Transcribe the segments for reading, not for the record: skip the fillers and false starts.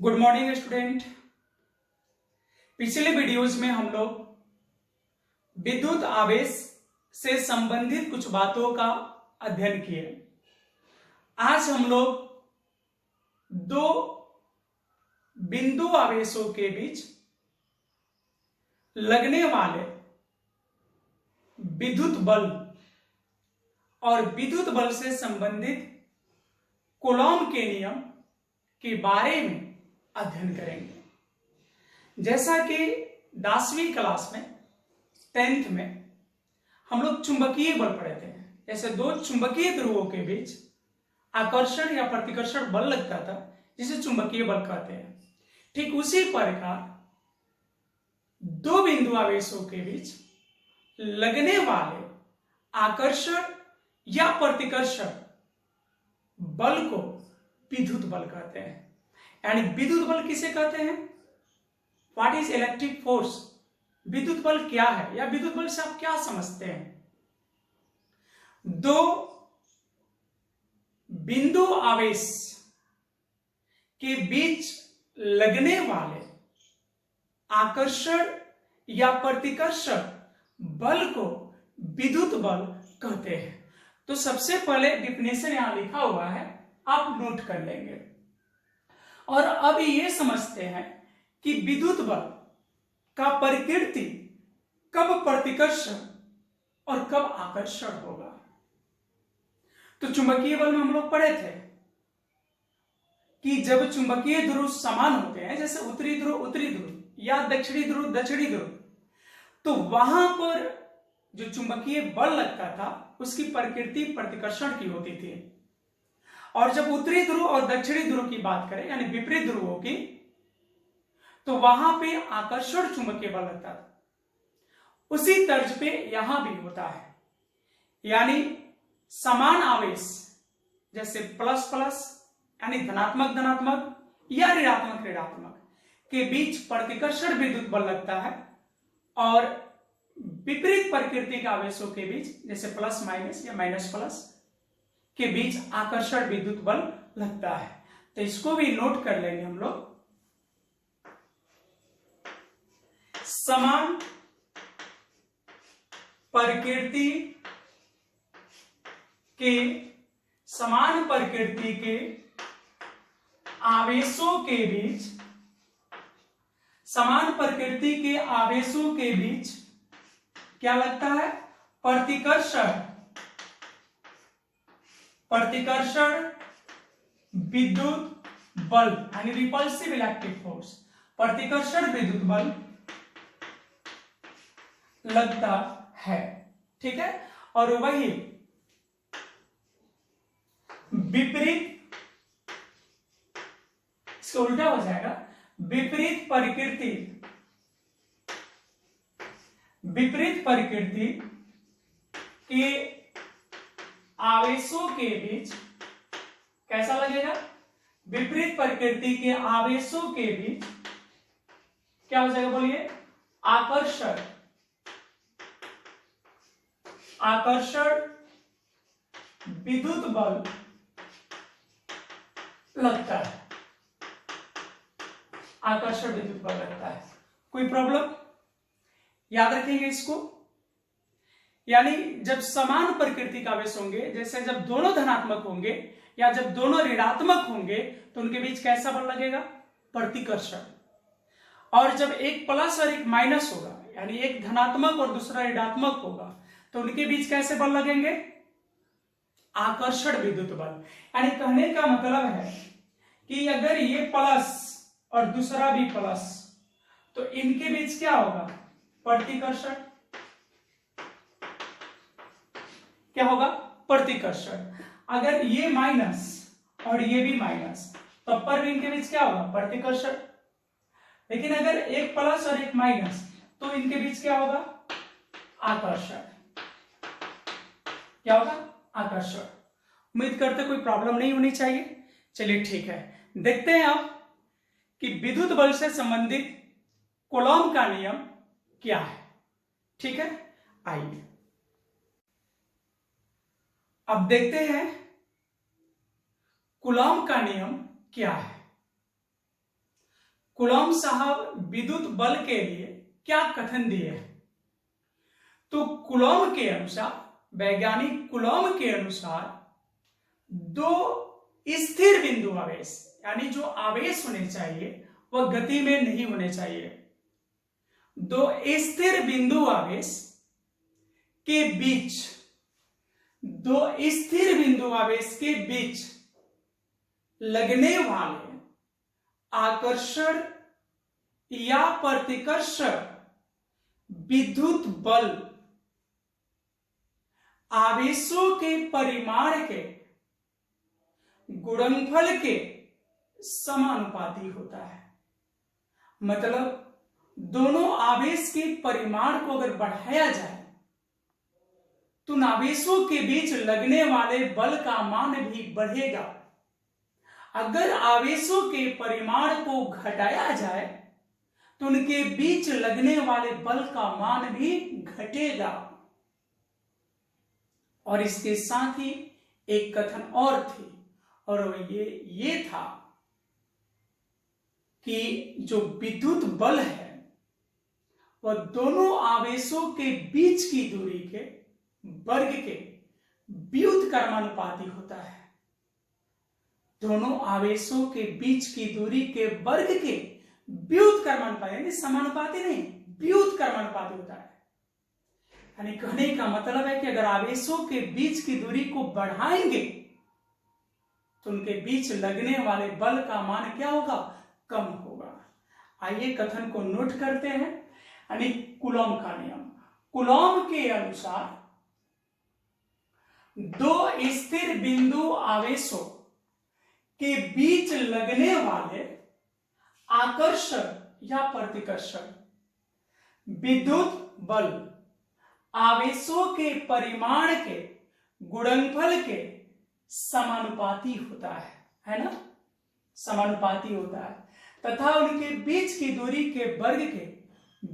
Good morning student. पिछले videos में हम लोग विद्युत आवेश से संबंधित कुछ बातों का अध्ययन किए। आज हम लोग दो बिंदु आवेशों के बीच लगने वाले विद्युत बल और विद्युत बल से संबंधित कूलॉम के नियम के बारे में अध्ययन करेंगे। जैसा कि 10वीं क्लास में 10th में हम लोग चुंबकीय बल पढ़े थे। जैसे दो चुंबकीय ध्रुवों के बीच आकर्षण या प्रतिकर्षण बल लगता था जिसे चुंबकीय बल कहते हैं। ठीक उसी प्रकार दो बिंदु आवेशों के बीच लगने वाले आकर्षण या प्रतिकर्षण बल को विद्युत बल कहते हैं। यानी विद्युत बल किसे कहते हैं? What is electric force? विद्युत बल क्या है या विद्युत बल से आप क्या समझते हैं? दो बिंदु आवेश के बीच लगने वाले आकर्षण या प्रतिकर्षण बल को विद्युत बल कहते हैं। तो सबसे पहले डिफिनेशन यहां लिखा हुआ है, आप नोट कर लेंगे। और अब ये समझते हैं कि विद्युत बल का प्रकृति कब प्रतिकर्षण और कब आकर्षण होगा। तो चुंबकीय बल में हम लोग पढ़े थे कि जब चुंबकीय ध्रुव समान होते हैं, जैसे उत्तरी ध्रुव या दक्षिणी ध्रुव, तो वहां पर जो चुंबकीय बल लगता था उसकी प्रकृति प्रतिकर्षण की होती थी। और जब उत्तरी ध्रुव और दक्षिणी ध्रुव की बात करें यानी विपरीत ध्रुवों की, तो वहां पे आकर्षण चुंबकीय बल लगता था। उसी तर्ज पे यहां भी होता है। यानी समान आवेश जैसे प्लस प्लस यानी धनात्मक धनात्मक या ऋणात्मक ऋणात्मक के बीच प्रतिकर्षण विद्युत बल लगता है, और विपरीत प्रकृति के आवेशों के बीच जैसे प्लस माइनस या माइनस प्लस के बीच आकर्षण विद्युत बल लगता है। तो इसको भी नोट कर लेंगे हम लोग। समान प्रकृति के आवेशों के बीच समान प्रकृति के आवेशों के बीच क्या लगता है? प्रतिकर्षण विद्युत बल यानी रिपल्सिव इलेक्ट्रिक फोर्स, प्रतिकर्षण विद्युत बल लगता है। ठीक है। और वही विपरीत, इसका उल्टा हो जाएगा, विपरीत प्रकृति के आवेशों के बीच कैसा लगेगा? विपरीत प्रकृति के आवेशों के बीच क्या हो जाएगा? बोलिए। आकर्षण विद्युत बल लगता है। आकर्षण विद्युत बल लगता है। कोई प्रॉब्लम? याद रखेंगे इसको। यानी जब समान प्रकृति का आवेश होंगे, जैसे जब दोनों धनात्मक होंगे या जब दोनों ऋणात्मक होंगे, तो उनके बीच कैसा बल लगेगा? प्रतिकर्षण। और जब एक प्लस और एक माइनस होगा, यानी एक धनात्मक और दूसरा ऋणात्मक होगा, तो उनके बीच कैसे बल लगेंगे? आकर्षण विद्युत बल। यानी कहने का मतलब है कि अगर ये प्लस और दूसरा भी प्लस, तो इनके बीच क्या होगा? प्रतिकर्षण। क्या होगा? प्रतिकर्षण। अगर ये माइनस और ये भी माइनस, तब पर भी इनके बीच क्या होगा? प्रतिकर्षण। लेकिन अगर एक प्लस और एक माइनस, तो इनके बीच क्या होगा? आकर्षण। क्या होगा? आकर्षण। उम्मीद करते कोई प्रॉब्लम नहीं होनी चाहिए। चलिए ठीक है, देखते हैं आप कि विद्युत बल से संबंधित कूलॉम का नियम क्या है। ठीक है, आइए अब देखते हैं कूलॉम का नियम क्या है। कूलॉम साहब विद्युत बल के लिए क्या कथन दिए हैं? तो कूलॉम के अनुसार, वैज्ञानिक कूलॉम के अनुसार, दो स्थिर बिंदु आवेश, यानी जो आवेश होने चाहिए वह गति में नहीं होने चाहिए, दो स्थिर बिंदु आवेश के बीच, दो स्थिर बिंदु आवेश के बीच लगने वाले आकर्षण या प्रतिकर्षण विद्युत बल आवेशों के परिमाण के गुणनफल के समानुपाती होता है। मतलब दोनों आवेश के परिमाण को अगर बढ़ाया जाए तो उन आवेशों के बीच लगने वाले बल का मान भी बढ़ेगा। अगर आवेशों के परिमाण को घटाया जाए तो उनके बीच लगने वाले बल का मान भी घटेगा। और इसके साथ ही एक कथन और थी, और ये था कि जो विद्युत बल है वह दोनों आवेशों के बीच की दूरी के वर्ग के व्युत्क्रमानुपाती होता है। दोनों आवेशों के बीच की दूरी के वर्ग के व्युत्क्रमानुपाती, यानी समानुपाती नहीं, व्युत्क्रमानुपाती होता है। यानी कहने का मतलब है कि अगर आवेशों के बीच की दूरी को बढ़ाएंगे तो उनके बीच लगने वाले बल का मान क्या होगा? कम होगा। आइए कथन को नोट करते हैं। यानी कूलॉम का नियम, कूलॉम के अनुसार दो स्थिर बिंदु आवेशों के बीच लगने वाले आकर्षण या प्रतिकर्षण विद्युत बल आवेशों के परिमाण के गुणनफल के समानुपाती होता है ना, समानुपाती होता है, तथा उनके बीच की दूरी के वर्ग के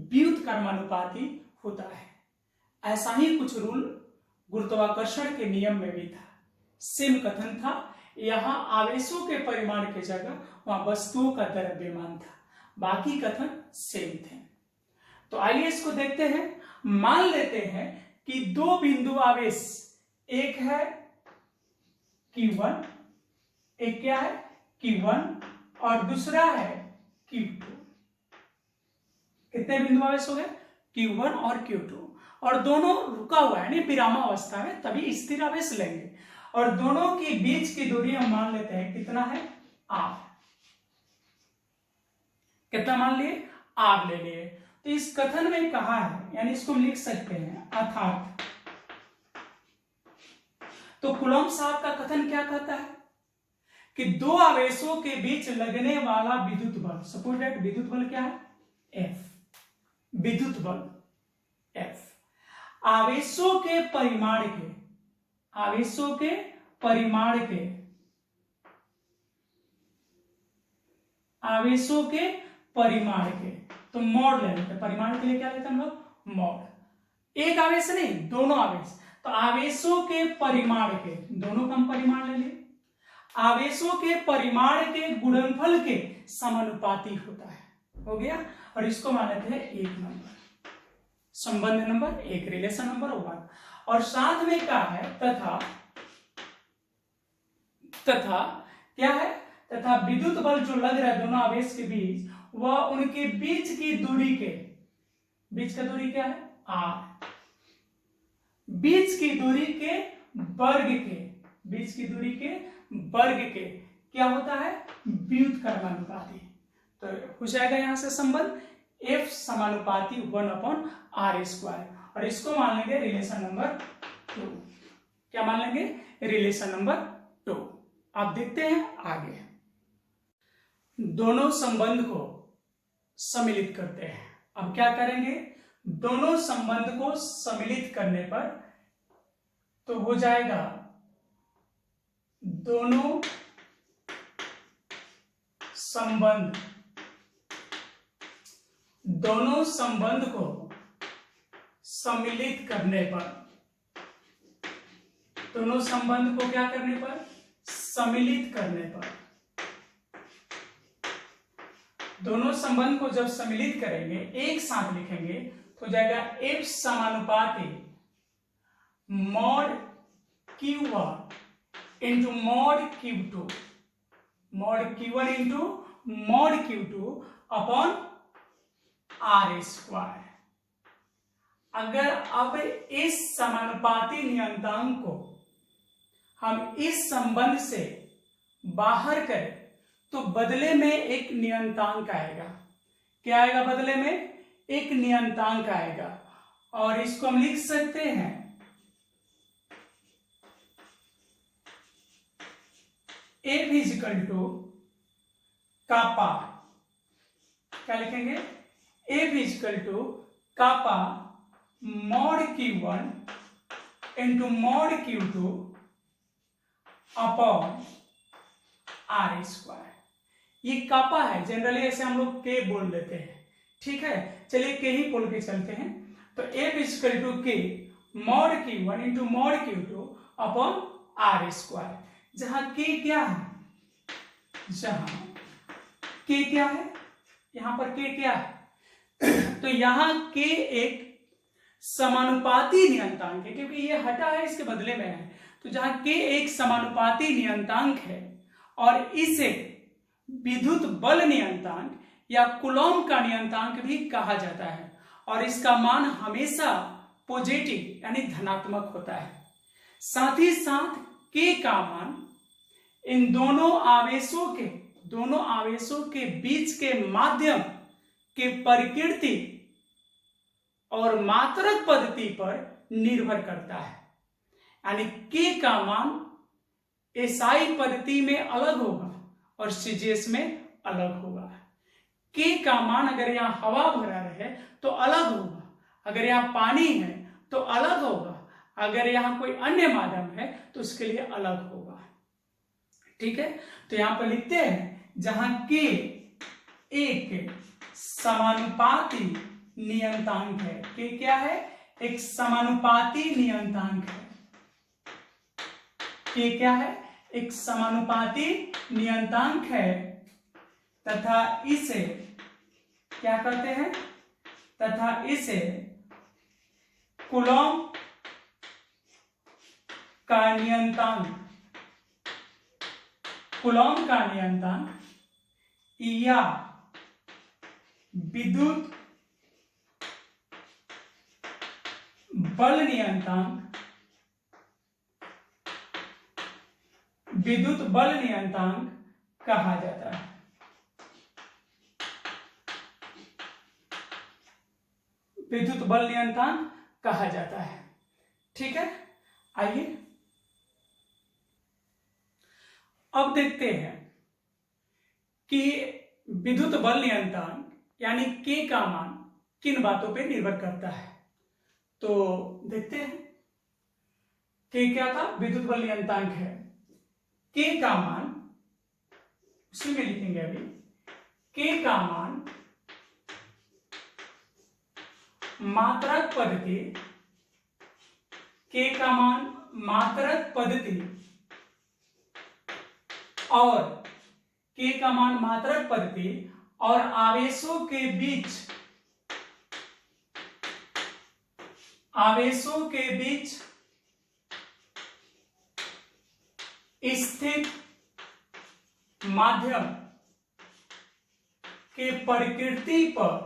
व्युत्क्रमानुपाती होता है। ऐसा ही कुछ रूल गुरुत्वाकर्षण के नियम में भी था, सेम कथन था। यहां आवेशों के परिमाण की जगह वहां वस्तुओं का द्रव्यमान था, बाकी कथन सेम थे। तो आइए इसको देखते हैं। मान लेते हैं कि दो बिंदु आवेश, एक है Q1, एक क्या है Q1 और दूसरा है Q2। कितने बिंदु आवेश हो गए? Q1 और Q2, और दोनों रुका हुआ है यानी विरामावस्था में, तभी स्थिर आवेश लेंगे। और दोनों के बीच की दूरी हम मान लेते हैं कितना है? R। कितना मान लिए? R ले लिए। तो इस कथन में कहा है, यानी इसको हम लिख सकते हैं अर्थात। तो कूलॉम साहब का कथन क्या कहता है कि दो आवेशों के बीच लगने वाला विद्युत बल, सपोज दैट विद्युत बल क्या है? F। विद्युत बल F आवेशों के परिमाण के, आवेशों के परिमाण के, आवेशों के परिमाण के, तो मॉड ले लेते हैं। परिमाण के लिए क्या लेते हैं हम लोग? मॉड। एक आवेश नहीं, दोनों आवेश। तो आवेशों के परिमाण के, दोनों का हम परिमाण ले लें, आवेशों के परिमाण के गुणनफल के समानुपाती होता है। हो गया। और इसको मान लेते हैं 1 नंबर, संबंध नंबर 1, रिलेशन नंबर 1। और साथ में क्या है? तथा क्या है? तथा विद्युत बल जो लग रहा है दोनों आवेश के बीच, वह उनके बीच की दूरी के, बीच का दूरी क्या है? R। बीच की दूरी के वर्ग के, बीच की दूरी के वर्ग के क्या होता है? व्युत्क्रमानुपाती। तो हो जाएगा यहां से संबंध F समानुपाती 1/r²। और इसको मान लेंगे रिलेशन नंबर 2। क्या मान लेंगे? Relation number 2। आप देखते हैं आगे, दोनों संबंध को सम्मिलित करते हैं। अब क्या करेंगे? दोनों संबंध को सम्मिलित करने पर तो हो जाएगा दोनों संबंध, दोनों संबंध को सम्मिलित करने पर, दोनों संबंध को क्या करने पर? सम्मिलित करने पर दोनों संबंध को जब सम्मिलित करेंगे, एक साथ लिखेंगे, तो हो जाएगा F समानुपाती mod Q1 into mod Q2, mod Q1 into mod Q2 upon R square. अगर अब इस समानुपाती नियतांक को हम इस संबंध से बाहर करें तो बदले में एक नियतांक आएगा। क्या आएगा बदले में? एक नियतांक आएगा, और इसको हम लिख सकते हैं F इजिकल टू कापा। क्या लिखेंगे? F is equal to kappa mod Q1 into mod Q2 upon R square. ये कापा है, जनरली ऐसे हम लोग के बोल देते हैं, ठीक है। चलिए के ही बोल के चलते हैं। तो F इजिकल टू के mod Q1 into mod Q2 upon R square. जहां के क्या है? जहां के क्या है? यहां पर के क्या है? तो यहां के एक समानुपाती नियतांक है, क्योंकि ये हटा है, इसके बदले में है। तो जहां के एक समानुपाती नियतांक है और इसे विद्युत बल नियतांक या कूलॉम का नियतांक भी कहा जाता है, और इसका मान हमेशा पॉजिटिव यानी धनात्मक होता है। साथ ही साथ के का मान इन दोनों आवेशों के बीच के माध्यम के प्रकृति और मात्रक पद्धति पर निर्भर करता है। यानी के का मान एसआई पद्धति में अलग होगा और सीजीएस में अलग होगा। के का मान अगर यहां हवा भरा रहे तो अलग होगा, अगर यहां पानी है तो अलग होगा, अगर यहां कोई अन्य माध्यम है तो उसके लिए अलग होगा, ठीक है। तो यहां पर लिखते हैं जहां के एक समानुपाती नियतांक है। के क्या है? एक समानुपाती नियतांक है। के क्या है? एक समानुपाती नियतांक है, तथा इसे क्या करते हैं? तथा इसे कूलॉम का नियतांक या विद्युत बल नियतांक कहा जाता है। विद्युत बल नियतांक कहा जाता है, ठीक है। आइए अब देखते हैं कि विद्युत बल नियतांक यानी के का मान किन बातों पे निर्भर करता है। तो देखते हैं के क्या था? विद्युत बल नियतांक है। के का मान उसी में लिखेंगे अभी। के का मान मात्रक पद्धति, के का मान मात्रक पद्धति और के का मान मात्रक पद्धति और आवेशों के बीच स्थित माध्यम के प्रकृति पर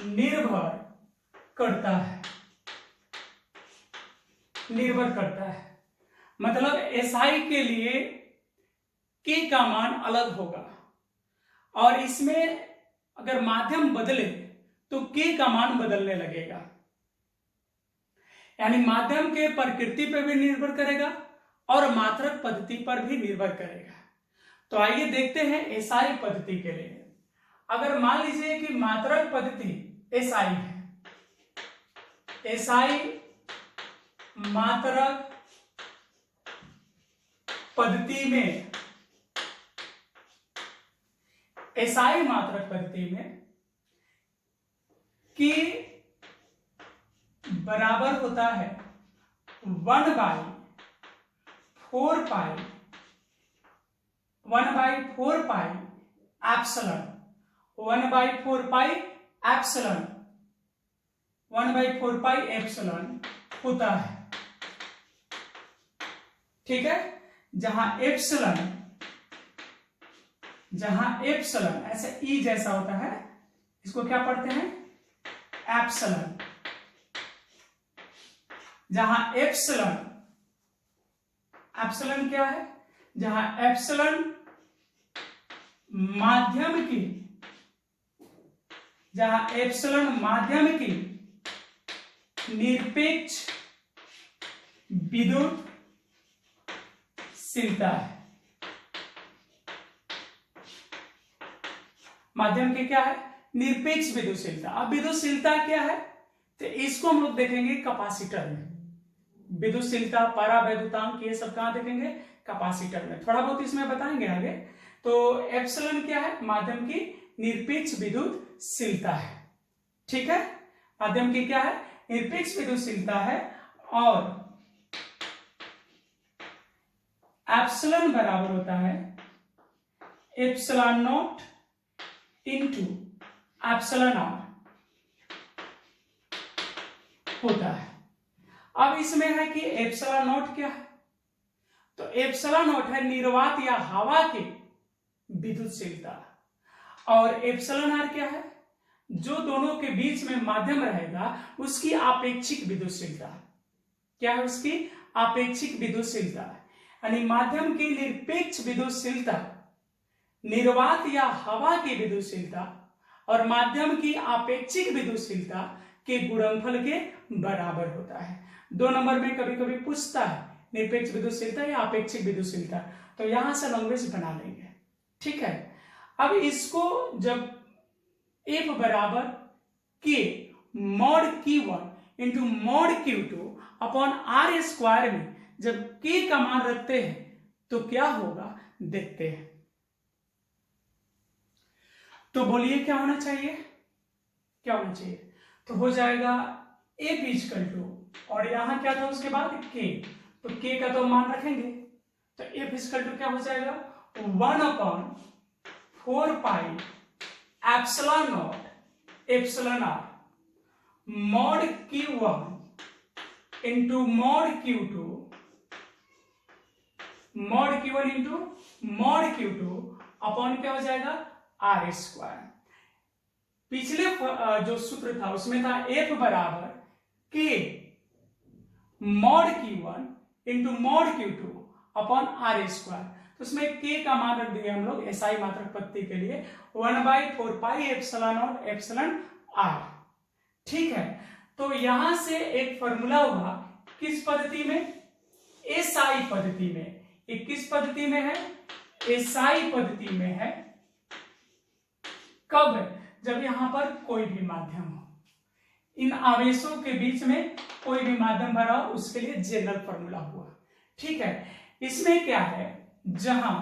निर्भर करता है। मतलब एसआई के लिए के का मान अलग होगा, और इसमें अगर माध्यम बदले तो के का मान बदलने लगेगा। यानी माध्यम के प्रकृति पर भी निर्भर करेगा और मात्रक पद्धति पर भी निर्भर करेगा। तो आइए देखते हैं एसआई पद्धति के लिए। अगर मान लीजिए कि मात्रक पद्धति एसआई है, एसआई मात्रक पद्धति में कि बराबर होता है 1/4 पाई 1/4 pi epsilon, 1/4 pi epsilon, 1/4 pi epsilon होता है। ठीक है, जहां एप्सिलॉन ऐसे ई जैसा होता है, इसको क्या पढ़ते हैं, एप्सिलॉन। जहां एप्सिलॉन क्या है, जहां एप्सिलॉन माध्यम की निरपेक्ष विद्युतशीलता है। माध्यम की क्या है, निरपेक्ष विद्युतशीलता। अब विद्युतशीलता क्या है, तो इसको हम लोग देखेंगे कैपेसिटर में। विद्युतशीलता, परावैद्युतांक, ये सब कहां देखेंगे, कैपेसिटर में। थोड़ा बहुत इसमें बताएंगे आगे। तो एप्सिलॉन क्या है, माध्यम की निरपेक्ष विद्युतशीलता है। ठीक है, माध्यम की क्या है, निरपेक्ष विद्युतशीलता है। और एप्सिलॉन बराबर होता है epsilon not into epsilon R होता है। अब इसमें है कि एप्सिलॉन नॉट क्या है, तो एप्सिलॉन नॉट है निर्वात या हवा के विद्युतशीलता, और एप्सिलॉन आर क्या है, जो दोनों के बीच में माध्यम रहेगा उसकी आपेक्षिक विद्युतशीलता। क्या है, उसकी आपेक्षिक विद्युतशीलता। यानी माध्यम की निरपेक्ष विद्युतशीलता निर्वात या हवा की विद्युतशीलता और माध्यम की आपेक्षिक विद्युतशीलता के गुणनफल के बराबर होता है। 2 नंबर में कभी कभी पूछता है निरपेक्ष विद्युतशीलता या आपेक्षिक विद्युतशीलता, तो यहां से लैंग्वेज बना लेंगे। ठीक है, अब इसको जब F बराबर K mod Q1 into mod Q2 upon R square में जब K का मान रखते हैं तो क्या होगा, देखते हैं। तो बोलिए क्या होना चाहिए, क्या होना चाहिए, तो हो जाएगा F इक्वल टू, और यहां क्या था उसके बाद K, तो K का तो मान रखेंगे, तो F इक्वल टू क्या हो जाएगा 1/4 pi epsilon not epsilon R mod Q1 into mod Q2 into mod Q2 upon क्या हो जाएगा आर स्क्वायर। पिछले जो सूत्र था उसमें था F बराबर K mod Q1 into mod Q2 upon R square, तो उसमें K का मान रख दिया हम लोग एसआई मात्रक पत्ती के लिए 1/4 pi epsilon not epsilon R. ठीक है, तो यहां से एक फॉर्मूला हुआ किस पद्धति में, एसआई पद्धति में। ये किस पद्धति में है, एसआई पद्धति में है। कब, जब यहां पर कोई भी माध्यम हो, इन आवेशों के बीच में कोई भी माध्यम भरा हो, उसके लिए जनरल फॉर्मूला हुआ। ठीक है, इसमें क्या है, जहां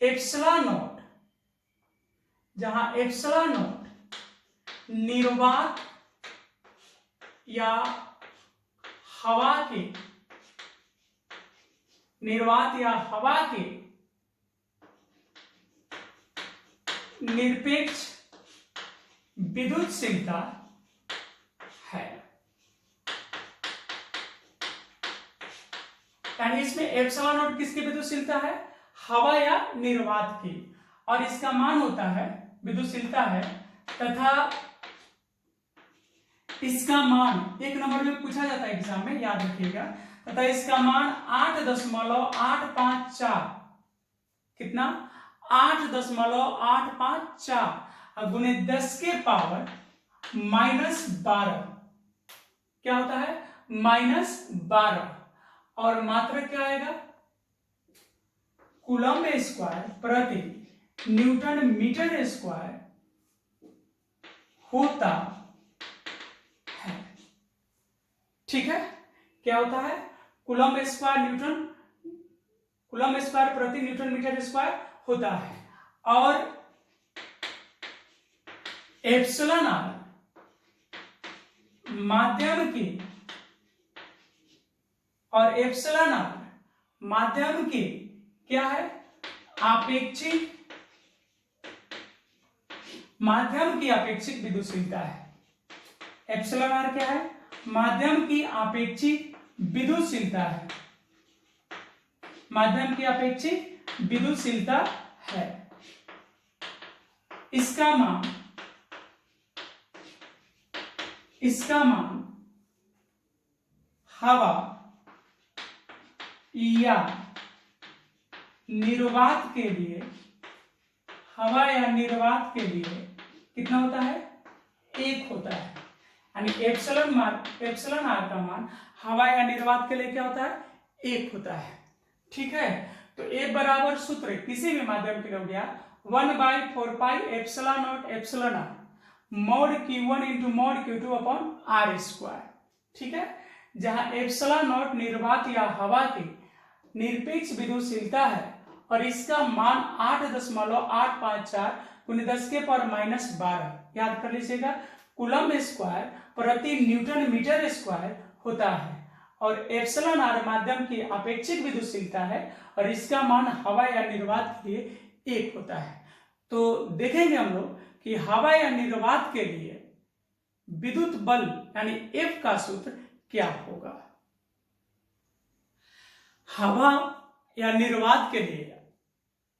एप्सिलॉन नॉट निर्वात या हवा के निरपेक्ष विद्युतशीलता है। यानी इसमें एप्सिलॉन नॉट किसकी विद्युतशीलता है, हवा या निर्वात की, और इसका मान होता है, विद्युतशीलता है, तथा इसका मान 1 नंबर में पूछा जाता है एग्जाम में, याद रखिएगा, तथा इसका मान 8.854 कितना 8.854 गुने 10 के पावर -12 क्या होता है, -12, और मात्रक क्या आएगा, कूलम्ब स्क्वायर प्रति न्यूटन मीटर स्क्वायर होता है। ठीक है, क्या होता है, कूलम्ब स्क्वायर प्रति न्यूटन मीटर स्क्वायर होता है। और एप्सिलॉन आर माध्यम की, और एप्सिलॉन आर माध्यम की क्या है, आपेक्षिक, माध्यम की आपेक्षिक विद्युतशीलता है। एप्सिलॉन आर क्या है, माध्यम की आपेक्षिक विद्युतशीलता है, माध्यम की अपेक्षित विद्युतशीलता है। इसका मान हवा या निर्वात के लिए, हवा या निर्वात के लिए कितना होता है, 1 होता है। यानी एप्सिलॉन आर का मान हवा या निर्वात के लिए क्या होता है, 1 होता है। ठीक है, तो एक बराबर सूत्र किसी भी माध्यम के लिए हो गया 1/4 pi epsilon not epsilon R mod Q1 into mod Q2 upon R square. ठीक है, जहां एप्सिलॉन नॉट निर्वात या हवा की निरपेक्ष विद्युतशीलता है और इसका मान 8.854 × 10⁻⁻12 याद कर लीजिएगा कूलम स्क्वायर प्रति न्यूटन मीटर स्क्वायर होता है। और एप्सिलॉन आर माध्यम की अपेक्षित विद्युतशीलता है और इसका मान हवा या निर्वात के लिए 1 होता है। तो देखेंगे हम लोग कि हवा या निर्वात के लिए विद्युत बल यानी F का सूत्र क्या होगा। हवा या निर्वात के लिए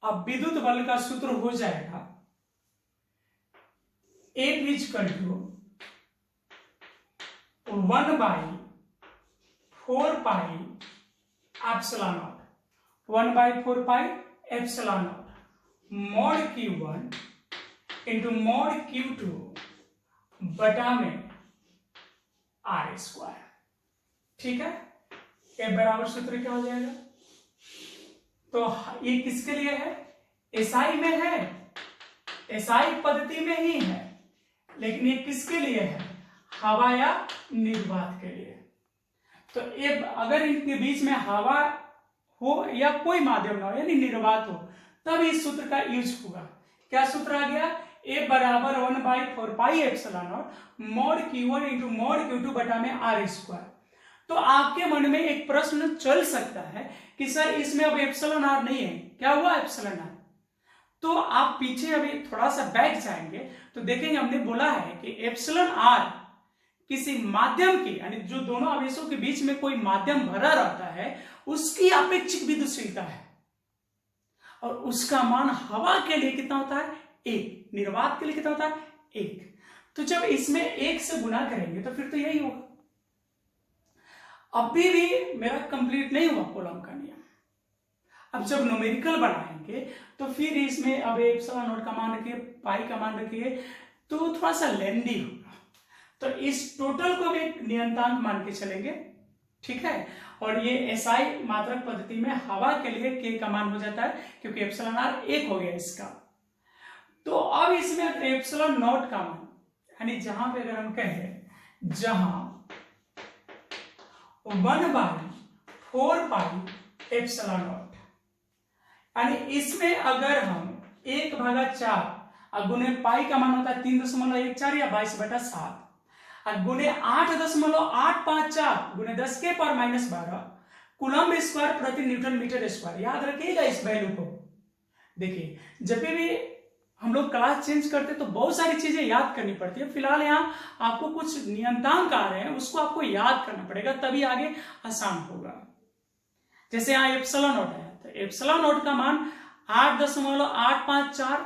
अब विद्युत बल का सूत्र हो जाएगा F = 1/4 pi epsilon not, 1/4 pi epsilon not mod Q1 into mod Q2 बटा में आर स्क्वायर। ठीक है, F बराबर सूत्र क्या हो जाएगा, तो ये किसके लिए है, एसआई में है, एसआई पद्धति में ही है, लेकिन ये किसके लिए है, हवा या निर्वात के लिए। तो ये अगर इनके बीच में हवा हो या कोई माध्यम ना हो यानी निर्वात हो तब इस सूत्र का यूज होगा। क्या सूत्र आ गया, A बराबर 1/4 pi epsilon not mod Q1 into mod Q2 बटा में आर स्क्वायर। तो आपके मन में एक प्रश्न चल सकता है कि सर इसमें अब एप्सिलॉन आर नहीं है, क्या हुआ एप्सिलॉन आर। तो आप पीछे अभी थोड़ा सा बैक जाएंगे तो देखेंगे हमने बोला है कि एप्सिलॉन आर किसी माध्यम की यानी जो दोनों आवेशों के बीच में कोई माध्यम भरा रहता है उसकी अपेक्षिक विद्युतशीलता है और उसका मान हवा के लिए कितना होता है, 1, निर्वात के लिए कितना होता है, 1। तो जब इसमें 1 से गुना करेंगे तो फिर तो यही होगा। अभी भी मेरा कंप्लीट नहीं हुआ कूलम का नियम। अब जब न्यूमेरिकल बनाएंगे तो फिर इसमें अब एप्सिलॉन नॉट का मान रखिए, पाई का मान रखिए, तो थोड़ा सा लेंदी होगा। तो इस टोटल को भी एक नियतांक मान के चलेंगे। ठीक है, और ये एसआई मात्रक पद्धति में हवा के लिए के का मान हो जाता है क्योंकि एप्सिलॉन आर 1 हो गया इसका। तो अब इसमें अगर एप्सिलॉन नॉट का मान यानी जहां पे अगर हम कहें जहां 1/4 पाई एप्सिलॉन नॉट यानी इसमें अगर हम 1/4 गुने पाई का मान होता है 3.14 या 22/7 गुने 8.854 गुने 10⁻⁻12 कूलम स्क्वायर प्रति न्यूटन मीटर स्क्वायर। याद रखिएगा इस वैल्यू को। देखिए जब भी हम लोग क्लास चेंज करते तो बहुत सारी चीजें याद करनी पड़ती है। फिलहाल यहाँ आपको कुछ नियतांक आ रहे हैं उसको आपको याद करना पड़ेगा तभी आगे आसान होगा। जैसे यहाँ एप्सिलॉन नॉट है तो एप्सिलॉन नॉट का मान 8.854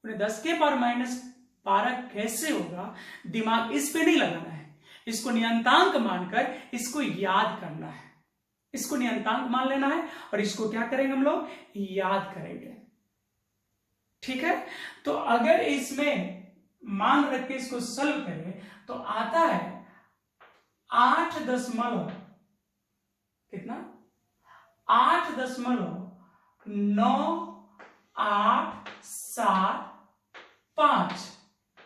गुने 10⁻⁻12 कैसे होगा, दिमाग इस पे नहीं लगाना है, इसको नियतांक मानकर इसको याद करना है। इसको नियतांक मान लेना है और इसको क्या करेंगे हम लोग, याद करेंगे। ठीक है, तो अगर इसमें मान रख के इसको सॉल्व करें तो आता है 8.98775।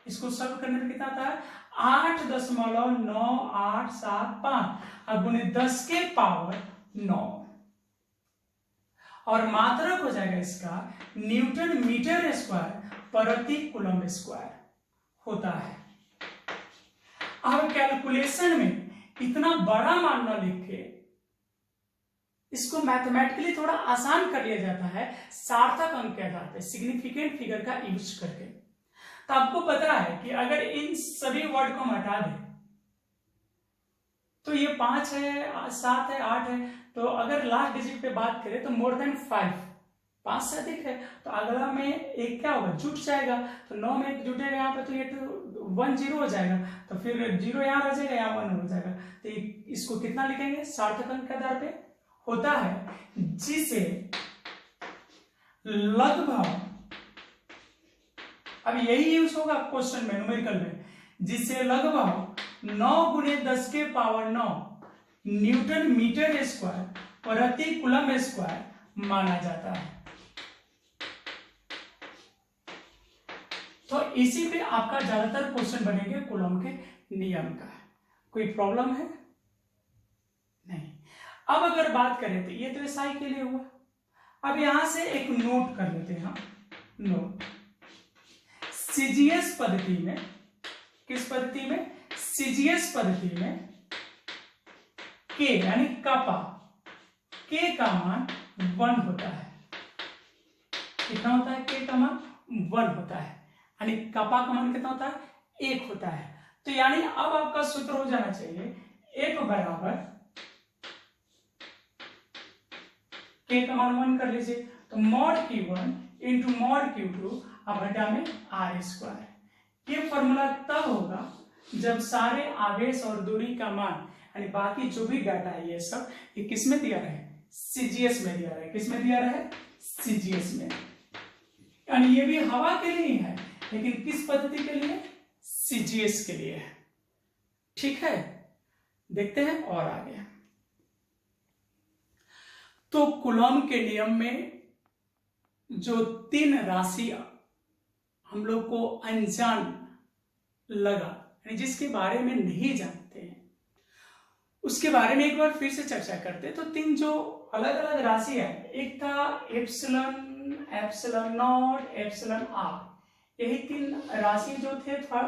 इसको सॉल्व करने में कितना आता है 8.9875 अब गुने 10⁻9 और मात्रक हो जाएगा इसका न्यूटन मीटर स्क्वायर प्रति कूलम स्क्वायर होता है। अब कैलकुलेशन में इतना बड़ा मान न लिख के इसको मैथमेटिकली थोड़ा आसान कर लिया जाता है सार्थक अंक के आधार पर, सिग्निफिकेंट फिगर का यूज करके। तो आपको पता है कि अगर इन सभी वर्ड को हम हटा दें तो ये 5 है, 7 है, 8 है, तो अगर लास्ट डिजिट पे बात करें तो मोर देन 5 से अधिक है, तो अगला में एक क्या होगा, जुट जाएगा। तो 9 में एक जुटेगा यहाँ पे, तो ये 1 0 हो जाएगा, तो फिर 0 यहाँ रह जाएगा, यहाँ 1 हो जाएगा। तो इसको कितना लिखेंगे, सार्थक अंक के आधार पे होता है जिसे लगभग, अब यही यूज होगा क्वेश्चन में, न्यूमेरिकल में, जिसे लगभग 9 × 10⁻9 न्यूटन मीटर स्क्वायर प्रति कूलम स्क्वायर माना जाता है। तो इसी पे आपका ज्यादातर क्वेश्चन बनेंगे कूलम के नियम का। कोई प्रॉब्लम है? नहीं। अब अगर बात करें तो ये तो एसआई के लिए हुआ। अब यहां से एक नोट कर लेते हैं, नोट सीजीएस पद्धति में, किस पद्धति में, सीजीएस पद्धति में के यानी कपा, के का मान 1 होता है। कितना होता है, के का मान 1 होता है, यानी कपा का मान कितना होता है, 1 होता है। तो यानी अब आपका सूत्र हो जाना चाहिए 1 बराबर के का मान 1 कर लीजिए, तो mod Q1 into mod Q2 अब घटा में R²। ये फॉर्मूला तब होगा जब सारे आवेश और दूरी का मान, यानी बाकी जो भी डाटा है ये सब, ये किस में दिया रहे, सीजीएस में दिया रहा है। किस में दिया रहा है, सीजीएस में। यानी ये भी हवा के लिए है, लेकिन किस पद्धति के लिए, सीजीएस के लिए है। ठीक है, देखते हैं और आगे। तो कूलॉम के नियम में जो 3 राशि हम लोग को अनजान लगा, यानी जिसके बारे में नहीं जानते हैं, उसके बारे में एक बार फिर से चर्चा करते हैं। तो 3 जो अलग अलग राशि है, एक था epsilon, epsilon not, epsilon R. यही 3 राशि जो थे थोड़ा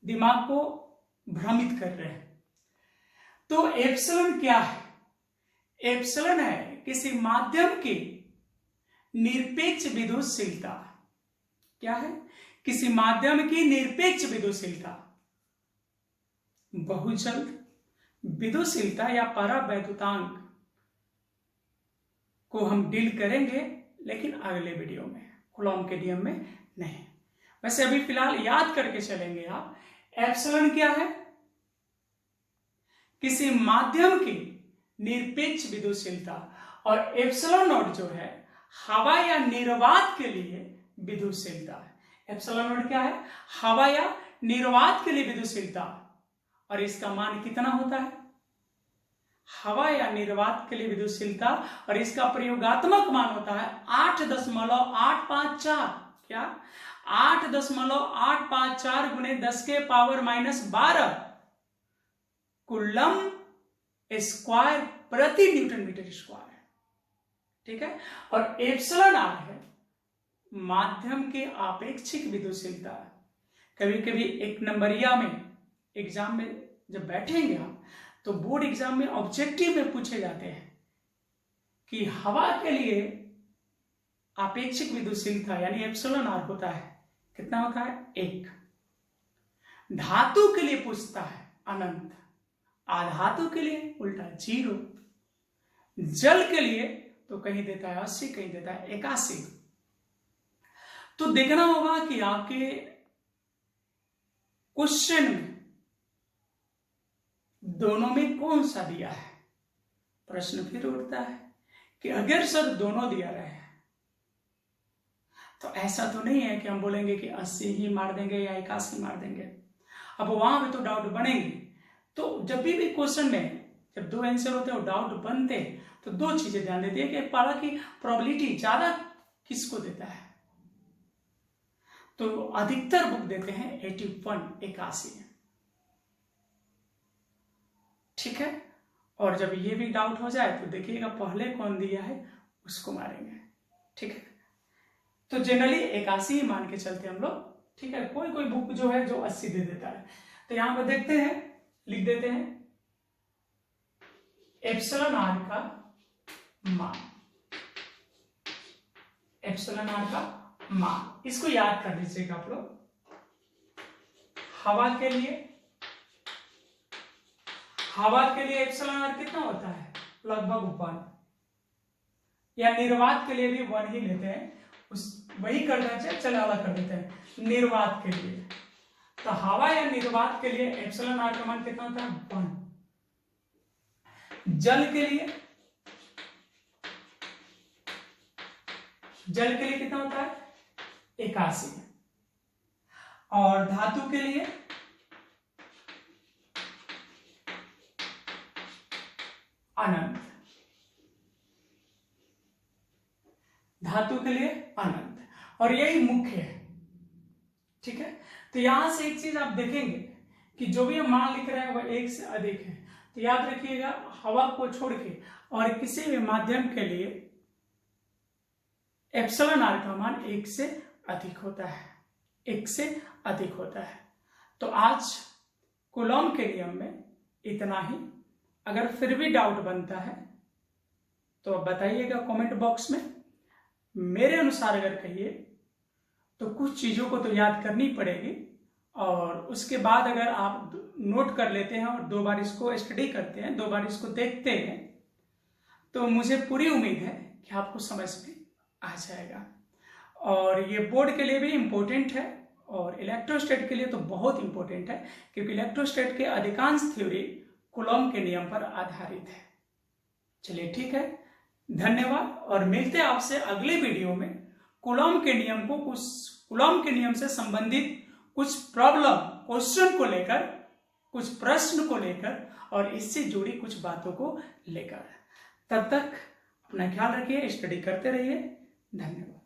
दिमाग को भ्रमित कर रहे हैं। तो एप्सिलॉन क्या है, एप्सिलॉन है किसी माध्यम की निरपेक्ष विद्युतशीलता। क्या है, किसी माध्यम की निरपेक्ष विद्युतशीलता, बहुजल्द विद्युतशीलता या परावैद्युतांक को हम डील करेंगे, लेकिन अगले वीडियो में, कूलॉम के नियम में नहीं। वैसे अभी फिलहाल याद करके चलेंगे आप, एप्सिलॉन क्या है, किसी माध्यम की निरपेक्ष विद्युतशीलता, और एप्सिलॉन नॉट जो है हवा या निर्वात के लिए विद्युतशीलता है। एप्सिलॉन नॉट क्या है, हवा या निर्वात के लिए विद्युतशीलता, और इसका मान कितना होता है, हवा या निर्वात के लिए विद्युतशीलता, और इसका प्रयोगात्मक मान होता है 8.854। क्या, 8.854 × 10⁻⁻12 कूलम स्क्वायर प्रति न्यूटन मीटर स्क्वायर। ठीक है, और एप्सिलॉन आर है माध्यम के आपेक्षिक विद्युतशीलता। कभी कभी एक नंबरिया में एग्जाम में जब बैठेंगे हम, तो बोर्ड एग्जाम में ऑब्जेक्टिव में पूछे जाते हैं कि हवा के लिए आपेक्षिक विद्युतशीलता यानी एप्सिलॉन आर होता है, कितना होता है, 1। धातु के लिए पूछता है अनंत, अधातु के लिए उल्टा 0, जल के लिए तो कहीं देता है 80, कहीं देता है 81। तो देखना होगा कि आपके क्वेश्चन में दोनों में कौन सा दिया है। प्रश्न फिर उठता है कि अगर सर दोनों दिया रहे हैं, तो ऐसा तो नहीं है कि हम बोलेंगे कि 80 ही मार देंगे या 81 मार देंगे। अब वहां पे तो डाउट बनेंगे। तो जब भी क्वेश्चन में जब 2 आंसर होते हैं और डाउट बनते हैं, तो 2 चीजें ध्यान देती है कि पाला की प्रोबेबिलिटी ज्यादा किसको देता है। तो अधिकतर बुक देते हैं 81। ठीक है, और जब ये भी डाउट हो जाए तो देखिएगा पहले कौन दिया है उसको मारेंगे। ठीक है, तो जनरली 81 ही मान के चलते हम लोग। ठीक है, कोई कोई बुक जो है जो 80 दे देता है। तो यहां पर देखते हैं, लिख देते हैं एप्सिलॉन आर का मान, एप्सिलॉन आर का मान। इसको याद कर लीजिएगा आप लोग। हवा के लिए एप्सिलॉन आर कितना होता है, लगभग 1, या निर्वात के लिए भी 1 ही लेते हैं, वही करना चाहिए, चलो अलग कर देते हैं। निर्वात के लिए तो हवा या निर्वात के लिए एप्सिलॉन आर का मान कितना होता है, 1। जल के लिए कितना होता है, 81। और धातु के लिए अनंत, अनंत। और यही मुख्य है, ठीक है। तो यहां से एक चीज आप देखेंगे कि जो भी हम मान लिख रहे हैं वह 1 से अधिक है। तो याद रखिएगा, हवा को छोड़ के और किसी भी माध्यम के लिए एप्सिलॉन आर का मान 1 से अधिक होता है, 1 से अधिक होता है। तो आज कूलॉम के नियम में इतना ही। अगर फिर भी डाउट बनता है तो बताइएगा कमेंट बॉक्स में। मेरे अनुसार अगर कहिए तो कुछ चीजों को तो याद करनी पड़ेगी, और उसके बाद अगर आप नोट कर लेते हैं और 2 बार इसको स्टडी करते हैं, 2 बार इसको देखते हैं, तो मुझे पूरी उम्मीद है कि आपको समझ में आ जाएगा। और ये बोर्ड के लिए भी इम्पोर्टेंट है और इलेक्ट्रोस्टैट के लिए तो बहुत इंपॉर्टेंट है, क्योंकि इलेक्ट्रोस्टैट के अधिकांश थ्योरी कूलॉम के नियम पर आधारित है। चलिए ठीक है, धन्यवाद, और मिलते हैं आपसे अगले वीडियो में कूलॉम के नियम से संबंधित कुछ प्रॉब्लम, क्वेश्चन को लेकर, कुछ प्रश्न को लेकर और इससे जुड़ी कुछ बातों को लेकर। तब तक अपना ख्याल रखिए, स्टडी करते रहिए। धन्यवाद।